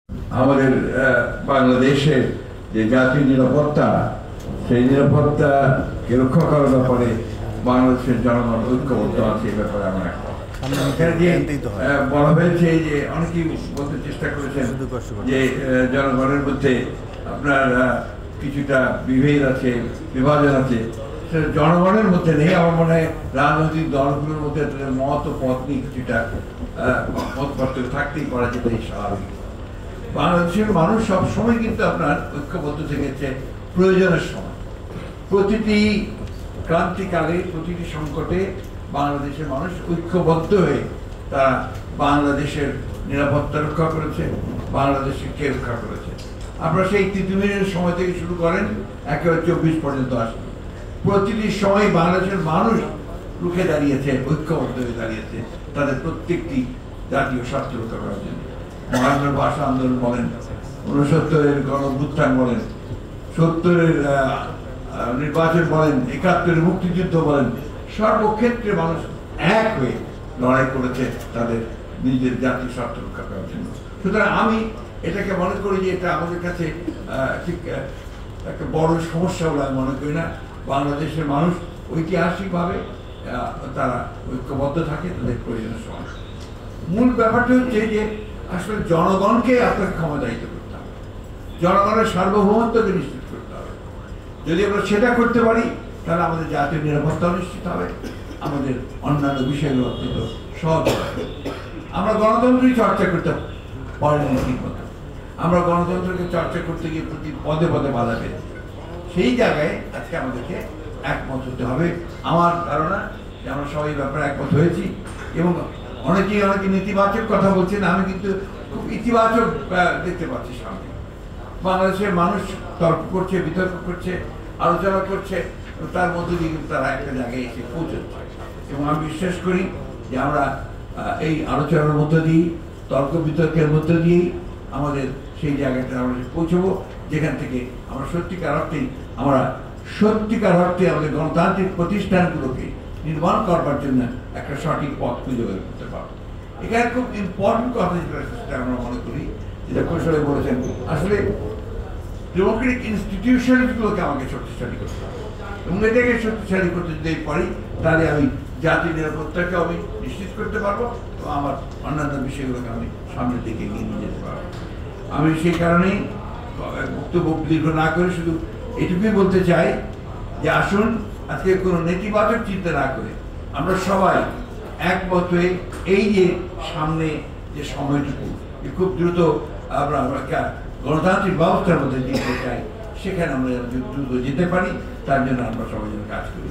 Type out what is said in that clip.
আমাদের বাংলাদেশের যে জাতীয় নিরাপত্তা, সেই নিরাপত্তাকে রক্ষা করার ব্যাপারে বাংলাদেশের জনগণ ঐক্যবদ্ধ আছে। এই ব্যাপারে আমরা বলা হয়েছে যে অনেকেই বলতে চেষ্টা করেছেন যে জনগণের মধ্যে আপনার কিছুটা বিভেদ আছে, বিভাজন আছে। জনগণের মধ্যে নেই। আমার মনে হয় রাজনৈতিক দলগুলোর মধ্যে মত ও পথ নিয়ে কিছুটা মত পার্থক্য থাকতেই পারে, যেটাই স্বাভাবিক। বাংলাদেশের মানুষ সবসময় কিন্তু আপনার ঐক্যবদ্ধ থেকেছে প্রয়োজনের সময়। প্রতিটি ক্রান্তিকালে, প্রতিটি সংকটে বাংলাদেশের মানুষ ঐক্যবদ্ধ হয়ে তারা বাংলাদেশের নিরাপত্তা রক্ষা করেছে, বাংলাদেশকে রক্ষা করেছে। আপনারা সেই তিতুমিরের সময় থেকে শুরু করেন একেবারে 24 পর্যন্ত আসেন, প্রতিটি সময় বাংলাদেশের মানুষ রুখে দাঁড়িয়েছে, ঐক্যবদ্ধ হয়ে দাঁড়িয়েছে তাদের প্রত্যেকটি জাতীয় স্বার্থ রক্ষা করার জন্য। মহানগর ভাষা আন্দোলন বলেন, 69-এর গণ-অভ্যুত্থান বলেন, 70-এর নির্বাচন বলেন, 71-এর মুক্তিযুদ্ধ বলেন, সর্বক্ষেত্রে মানুষ এক হয়ে লড়াই করেছে তাদের নিজের জাতীয় স্বার্থ রক্ষা করার জন্য। সুতরাং আমি এটাকে মনে করি যে এটা আমাদের কাছে ঠিক একটা বড় সমস্যা বলে আমি মনে করি না। বাংলাদেশের মানুষ ঐতিহাসিকভাবে তারা ঐক্যবদ্ধ থাকে তাদের প্রয়োজনের সময়। মূল ব্যাপারটা হচ্ছে যে আসলে জনগণকে আপনাকে ক্ষমতায়িত করতে হবে, জনগণের সার্বভৌমত্বকে নিশ্চিত করতে হবে। যদি আমরা সেটা করতে পারি তাহলে আমাদের জাতীয় নিরাপত্তাও নিশ্চিত হবে, আমাদের অন্যান্য বিষয়গুলো অত্যন্ত সহজ হবে। আমরা গণতন্ত্রই চর্চা করতে পারিনি ঠিক মতো। আমরা গণতন্ত্রকে চর্চা করতে গিয়ে প্রতি পদে পদে বাধা পেয়েছি। সেই জায়গায় আজকে আমাদেরকে একমত হতে হবে। আমার ধারণা যে আমরা সবাই ব্যাপারে একমত হয়েছি এবং অনেকে নেতিবাচক কথা বলছেন, আমি কিন্তু খুব ইতিবাচক দেখতে পাচ্ছি সামনে। বাংলাদেশের মানুষ তর্ক করছে, বিতর্ক করছে, আলোচনা করছে, তার মধ্যে দিয়ে কিন্তু তারা একটা জায়গায় এসে পৌঁছচ্ছে। এবং আমি বিশ্বাস করি যে আমরা এই আলোচনার মধ্য দিয়েই, তর্ক বিতর্কের মধ্য দিয়েই আমাদের সেই জায়গাটা আমরা পৌঁছবো, যেখান থেকে আমরা সত্যিকার অর্থে আমাদের গণতান্ত্রিক প্রতিষ্ঠানগুলোকে নির্মাণ করবার জন্য একটা সঠিক পথ খুঁজে বের করতে পারবো। এখানে খুব ইম্পর্টেন্ট কথা যেটা আমরা মনে করি, যেটা কৌশলে বলেছেন, আসলে ডেমোক্রেটিক ইনস্টিটিউশনগুলোকে আমাকে শক্তিশালী করতে হবে এবং এটাকে শক্তিশালী করতে যদি পারি তাহলে আমি জাতীয় নিরাপত্তাকে আমি নিশ্চিত করতে পারবো এবং আমার অন্যান্য বিষয়গুলোকে আমি সামনের দিকে এগিয়ে নিয়ে যেতে পারবো। আমি সেই কারণেই বক্তব্য দীর্ঘ না করে শুধু এটুকুই বলতে চাই যে আসুন আজকে কোনো নেতিবাচক চিন্তা না করে আমরা সবাই একমত হয়ে এই যে সামনে যে সময়টুকু খুব দ্রুত আমরা গণতান্ত্রিক ব্যবস্থার মধ্যে যেতে চাই, সেখানে আমরা দ্রুত যেতে পারি, তার জন্য আমরা সবাই যেন কাজ করি।